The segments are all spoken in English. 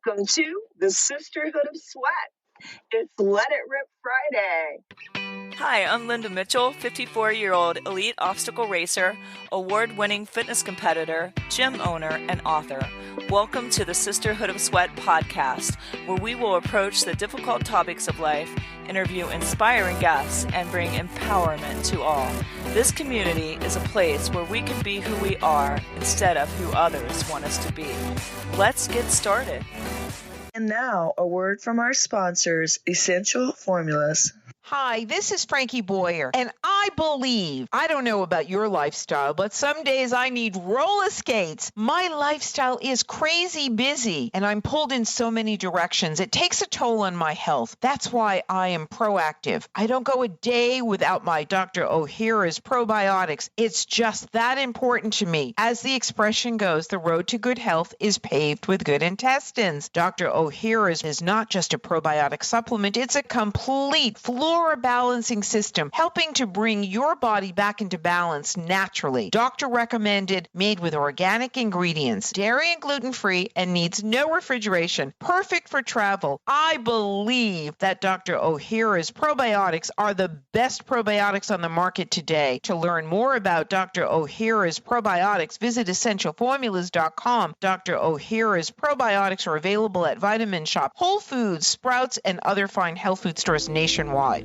Welcome to the Sisterhood of Sweat. It's Let It Rip Friday. Hi, I'm Linda Mitchell, 54-year-old elite obstacle racer, award-winning fitness competitor, gym owner, and author. Welcome to the Sisterhood of Sweat podcast, where we will approach the difficult topics of life, interview inspiring guests, and bring empowerment to all. This community is a place where we can be who we are instead of who others want us to be. Let's get started. And now, a word from our sponsors, Essential Formulas. Hi, this is Frankie Boyer, and I don't know about your lifestyle, but some days I need roller skates. My lifestyle is crazy busy, and I'm pulled in so many directions. It takes a toll on my health. That's why I am proactive. I don't go a day without my Dr. Ohhira's probiotics. It's just that important to me. As the expression goes, the road to good health is paved with good intestines. Dr. Ohhira's is not just a probiotic supplement, it's a complete flora balancing system, helping to bring your body back into balance naturally. Doctor recommended, made with organic ingredients, dairy and gluten-free, and needs no refrigeration. Perfect for travel. I believe that Dr. Ohhira's probiotics are the best probiotics on the market today. To learn more about Dr. Ohhira's probiotics, visit essentialformulas.com. Dr. Ohhira's probiotics are available at Vitamin Shop, Whole Foods, Sprouts, and other fine health food stores nationwide.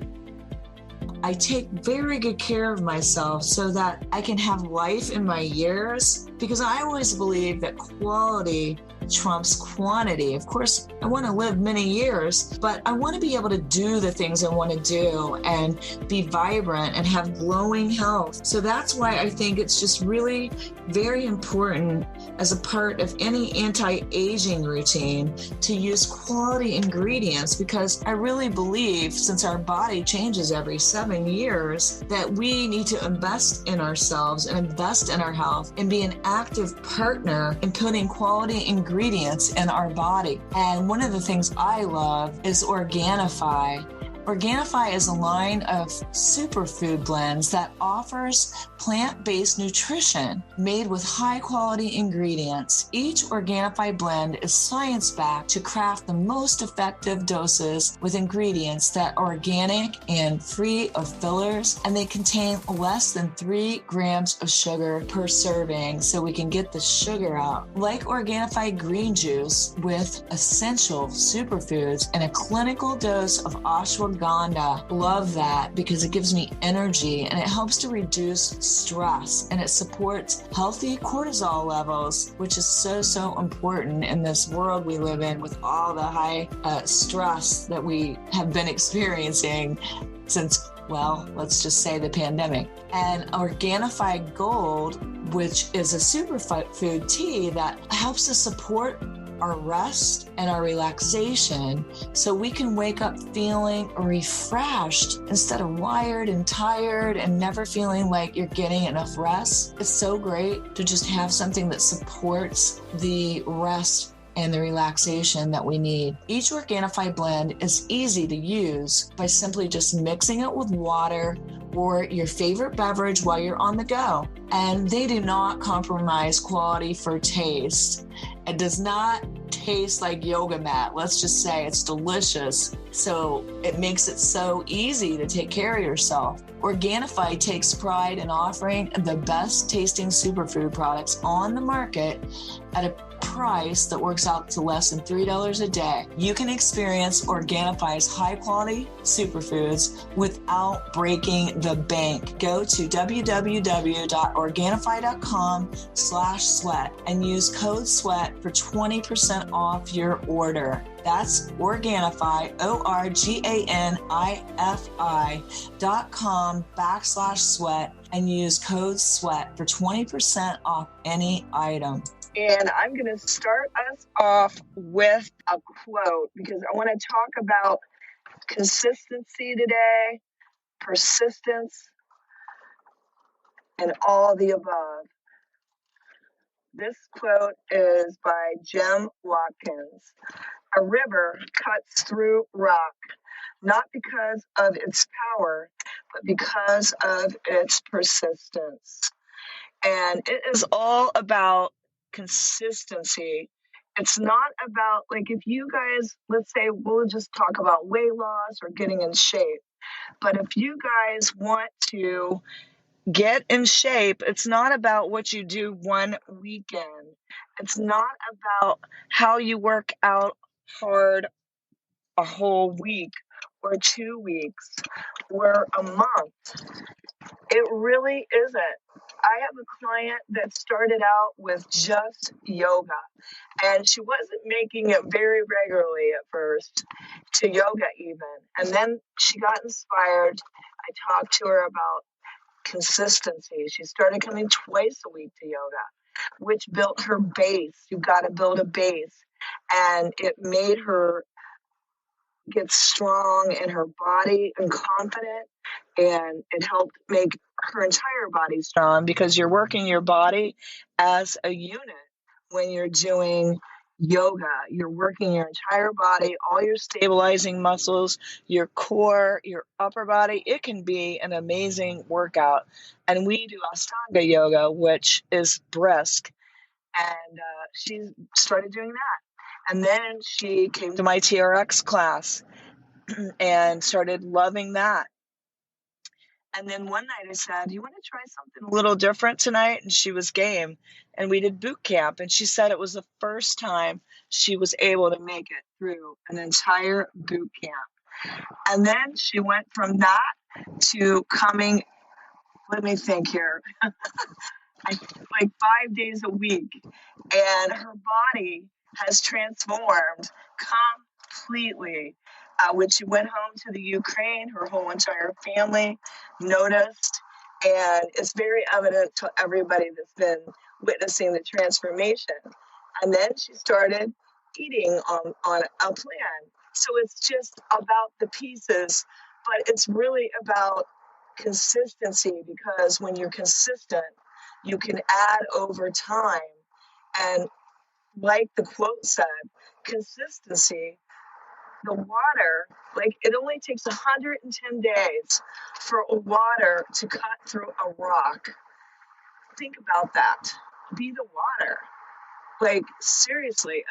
I take very good care of myself so that I can have life in my years, because I always believe that quality trumps quantity. Of course, I want to live many years, but I want to be able to do the things I want to do and be vibrant and have glowing health. So that's why I think it's just really very important as a part of any anti-aging routine to use quality ingredients, because I really believe, since our body changes every 7 years, that we need to invest in ourselves and invest in our health and be an active partner in putting quality ingredients in our body. And one of the things I love is Organifi. Organifi is a line of superfood blends that offers plant-based nutrition made with high-quality ingredients. Each Organifi blend is science-backed to craft the most effective doses with ingredients that are organic and free of fillers, and they contain less than 3 grams of sugar per serving, so we can get the sugar out. Like Organifi green juice with essential superfoods and a clinical dose of ashwagandha. Love that, because it gives me energy and it helps to reduce stress, and it supports healthy cortisol levels, which is so important in this world we live in with all the high stress that we have been experiencing since, well, let's just say the pandemic. And Organifi Gold, which is a superfood tea that helps to support our rest and our relaxation, so we can wake up feeling refreshed instead of wired and tired and never feeling like you're getting enough rest. It's so great to just have something that supports the rest and the relaxation that we need. Each Organifi blend is easy to use by simply just mixing it with water or your favorite beverage while you're on the go. And they do not compromise quality for taste. It does not taste like yoga mat. Let's just say it's delicious. So it makes it so easy to take care of yourself. Organifi takes pride in offering the best tasting superfood products on the market at a price that works out to less than $3 a day. You can experience Organifi's high quality superfoods without breaking the bank. Go to www.organifi.com/sweat and use code SWEAT for 20% off your order. That's Organifi, ORGANIFI.com/sweat, and use code SWEAT for 20% off any item. And I'm going to start us off with a quote, because I want to talk about consistency today, persistence, and all the above. This quote is by Jim Watkins. A river cuts through rock, not because of its power, but because of its persistence. And it is all about consistency It's not about, like, if you guys, let's say we'll just talk about weight loss or getting in shape. But if you guys want to get in shape, it's not about what you do one weekend. It's not about how you work out hard a whole week or 2 weeks or a month. It really isn't. I have a client that started out with just yoga, and she wasn't making it very regularly at first, to yoga even. And then she got inspired. I talked to her about consistency. She started coming twice a week to yoga, which built her base. You've got to build a base. And it made her get strong in her body and confident, and it helped make her entire body strong, because you're working your body as a unit when you're doing yoga. You're working your entire body, all your stabilizing muscles, your core, your upper body. It can be an amazing workout. And we do Ashtanga yoga, which is brisk, and she started doing that. And then she came to my TRX class and started loving that. And then one night I said, "You want to try something a little different tonight?" And she was game. And we did boot camp. And she said it was the first time she was able to make it through an entire boot camp. And then she went from that to coming, let me think here, like 5 days a week. And her body has transformed completely. When she went home to the Ukraine, her whole entire family noticed, and it's very evident to everybody that's been witnessing the transformation. And then she started eating on a plan. So it's just about the pieces, but it's really about consistency, because when you're consistent, you can add over time. And like the quote said, consistency, the water, like, it only takes 110 days for a water to cut through a rock. Think about that. Be the water. Like, seriously,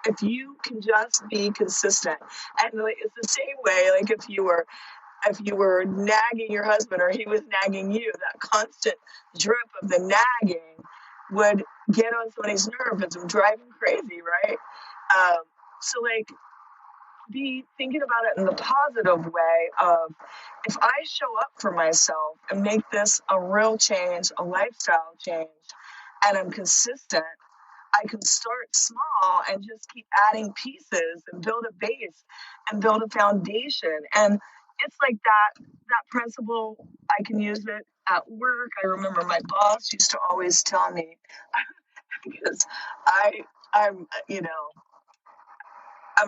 if you can just be consistent, and like, it's the same way, like if you were nagging your husband, or he was nagging you, that constant drip of the nagging would get on somebody's nerves and drive them crazy, right? So like, be thinking about it in the positive way of, if I show up for myself and make this a real change, a lifestyle change, and I'm consistent, I can start small and just keep adding pieces and build a base and build a foundation. And it's like that principle, I can use it at work. I remember my boss used to always tell me, because I'm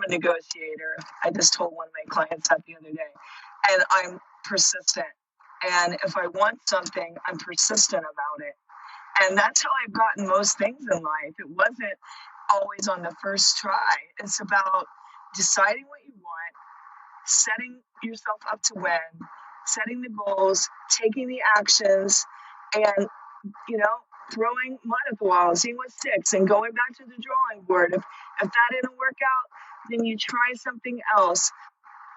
a negotiator. I just told one of my clients that the other day. And I'm persistent. And if I want something, I'm persistent about it. And that's how I've gotten most things in life. It wasn't always on the first try. It's about deciding what you want, setting yourself up to win, setting the goals, taking the actions, and, throwing mud at the wall, seeing what sticks, and going back to the drawing board. If that didn't work out, then you try something else.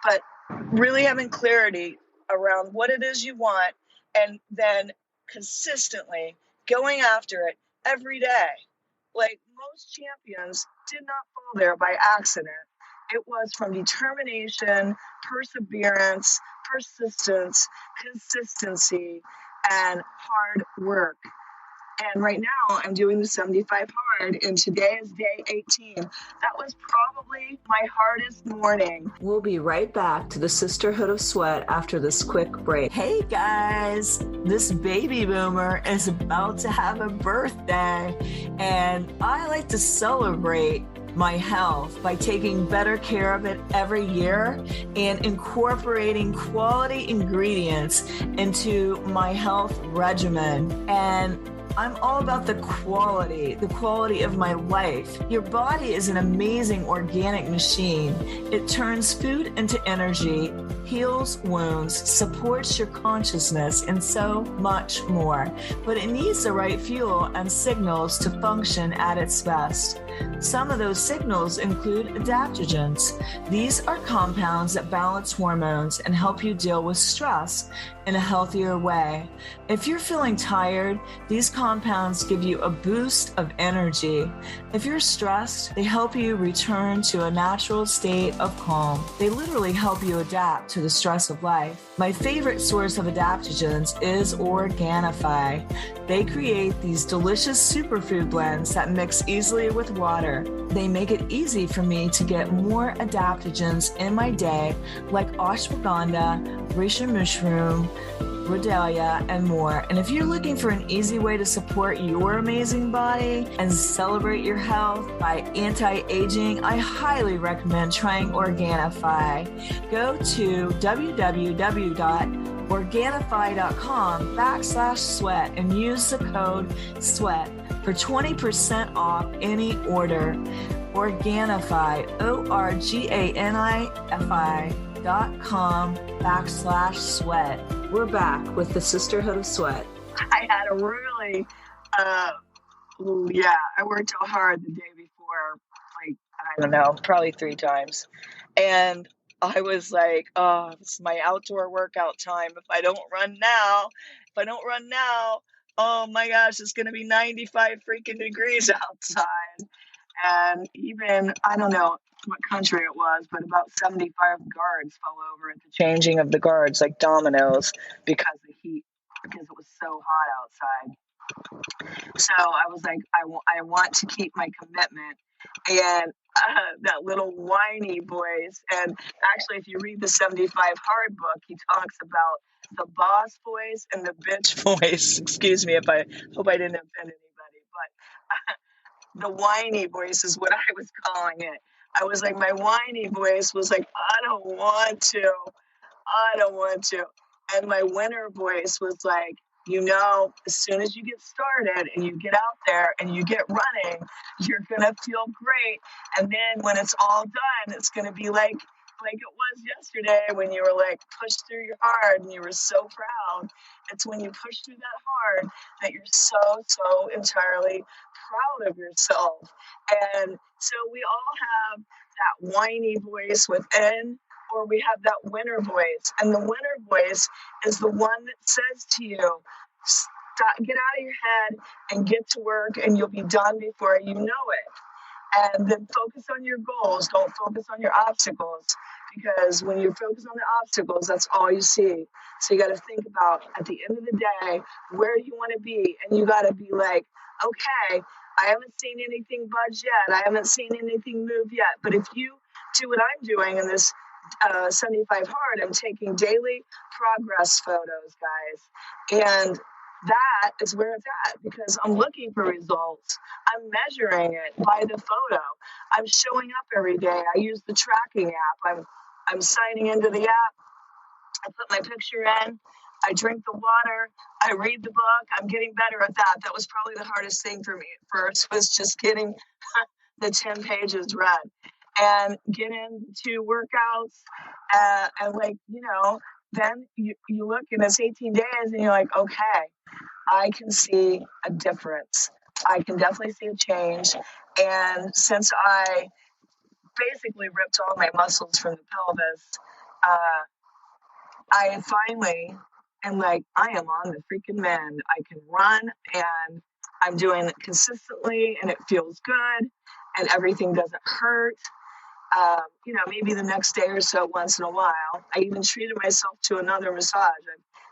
But really having clarity around what it is you want, and then consistently going after it every day. Like, most champions did not fall there by accident. It was from determination, perseverance, persistence, consistency, and hard work. And right now I'm doing the 75 hard, and today is day 18. That was probably my hardest morning. We'll be right back to the Sisterhood of Sweat after this quick break. Hey guys, this baby boomer is about to have a birthday, and I like to celebrate my health by taking better care of it every year and incorporating quality ingredients into my health regimen. And I'm all about the quality of my life. Your body is an amazing organic machine. It turns food into energy, heals wounds, supports your consciousness, and so much more. But it needs the right fuel and signals to function at its best. Some of those signals include adaptogens. These are compounds that balance hormones and help you deal with stress in a healthier way. If you're feeling tired, these compounds give you a boost of energy. If you're stressed, they help you return to a natural state of calm. They literally help you adapt to the stress of life. My favorite source of adaptogens is Organifi. They create these delicious superfood blends that mix easily with water. They make it easy for me to get more adaptogens in my day, like ashwagandha, reishi mushroom, Rhodiola, and more. And if you're looking for an easy way to support your amazing body and celebrate your health by anti-aging, I highly recommend trying Organifi. Go to www.organifi.com/sweat and use the code SWEAT for 20% off any order. Organifi, ORGANIFI.com/sweat. We're back with the Sisterhood of Sweat. I had a really, I worked out hard the day before, like, I don't know, probably 3 times. And I was like, oh, it's my outdoor workout time. If I don't run now, oh my gosh, it's going to be 95 freaking degrees outside. And even, I don't know what country it was, but about 75 guards fell over at the changing of the guards, like dominoes, because of heat, because it was so hot outside. So I was like, I want to keep my commitment. And that little whiny voice, and actually, if you read the 75 Hard book, he talks about the boss voice and the bitch voice. Excuse me if I hope I didn't offend anybody, but the whiny voice is what I was calling it. I was like, my whiny voice was like, I don't want to. And my winner voice was like, as soon as you get started and you get out there and you get running, you're going to feel great. And then when it's all done, it's going to be like it was yesterday when you were like pushed through your hard and you were so proud. It's when you push through that hard that you're so entirely proud of yourself. And so we all have that whiny voice within, or we have that winner voice. And the winner voice is the one that says to you, stop, get out of your head and get to work, and you'll be done before you know it. And then focus on your goals. Don't focus on your obstacles, because when you focus on the obstacles, that's all you see. So you got to think about, at the end of the day, where do you want to be? And you got to be like, okay, I haven't seen anything budge yet. I haven't seen anything move yet. But if you do what I'm doing in this 75 Hard, I'm taking daily progress photos, guys. And that is where it's at, because I'm looking for results. I'm measuring it by the photo. I'm showing up every day. I use the tracking app. I'm signing into the app. I put my picture in. I drink the water. I read the book. I'm getting better at that. That was probably the hardest thing for me at first, was just getting the 10 pages read and get into workouts. Then you look and it's 18 days and you're like, okay, I can see a difference. I can definitely see a change. And since I basically ripped all my muscles from the pelvis, I finally am like, I am on the freaking mend. I can run, and I'm doing it consistently, and it feels good, and everything doesn't hurt. Maybe the next day or so, once in a while. I even treated myself to another massage.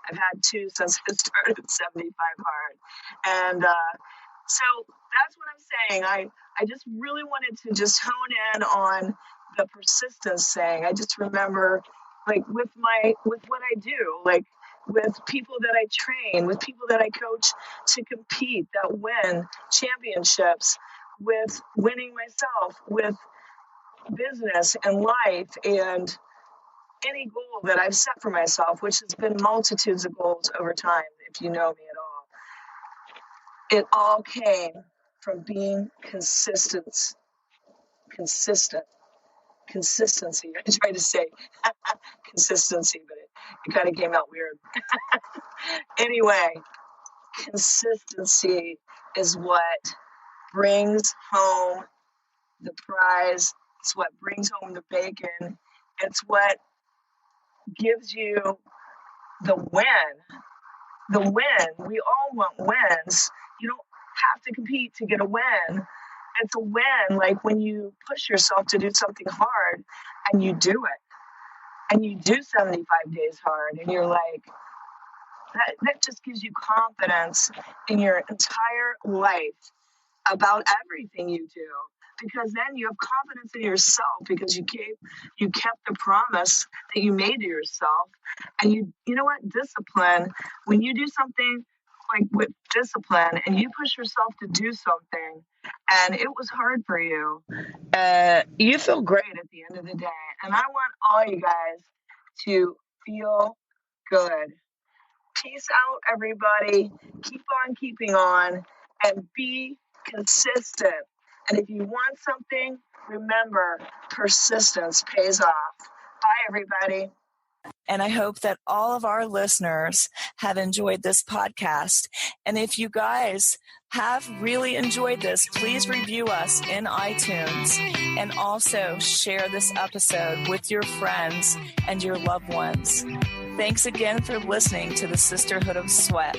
I've had 2 since I started 75 Hard. And so that's what I'm saying. I just really wanted to just hone in on the persistence thing. I just remember, like, with what I do, like with people that I train, with people that I coach to compete, that win championships, with winning myself, with business and life, and any goal that I've set for myself, which has been multitudes of goals over time, if you know me at all. It all came from being consistency. I tried to say consistency, but it kind of came out weird. Anyway, consistency is what brings home the prize. It's what brings home the bacon. It's what gives you the win. The win. We all want wins. You don't have to compete to get a win. It's a win, like when you push yourself to do something hard and you do it. And you do 75 days hard, and you're like, that just gives you confidence in your entire life about everything you do. Because then you have confidence in yourself because you kept the promise that you made to yourself. And you know what? Discipline, when you do something like with discipline and you push yourself to do something and it was hard for you, you feel great at the end of the day. And I want all you guys to feel good. Peace out, everybody. Keep on keeping on and be consistent. And if you want something, remember, persistence pays off. Bye, everybody. And I hope that all of our listeners have enjoyed this podcast. And if you guys have really enjoyed this, please review us in iTunes and also share this episode with your friends and your loved ones. Thanks again for listening to the Sisterhood of Sweat.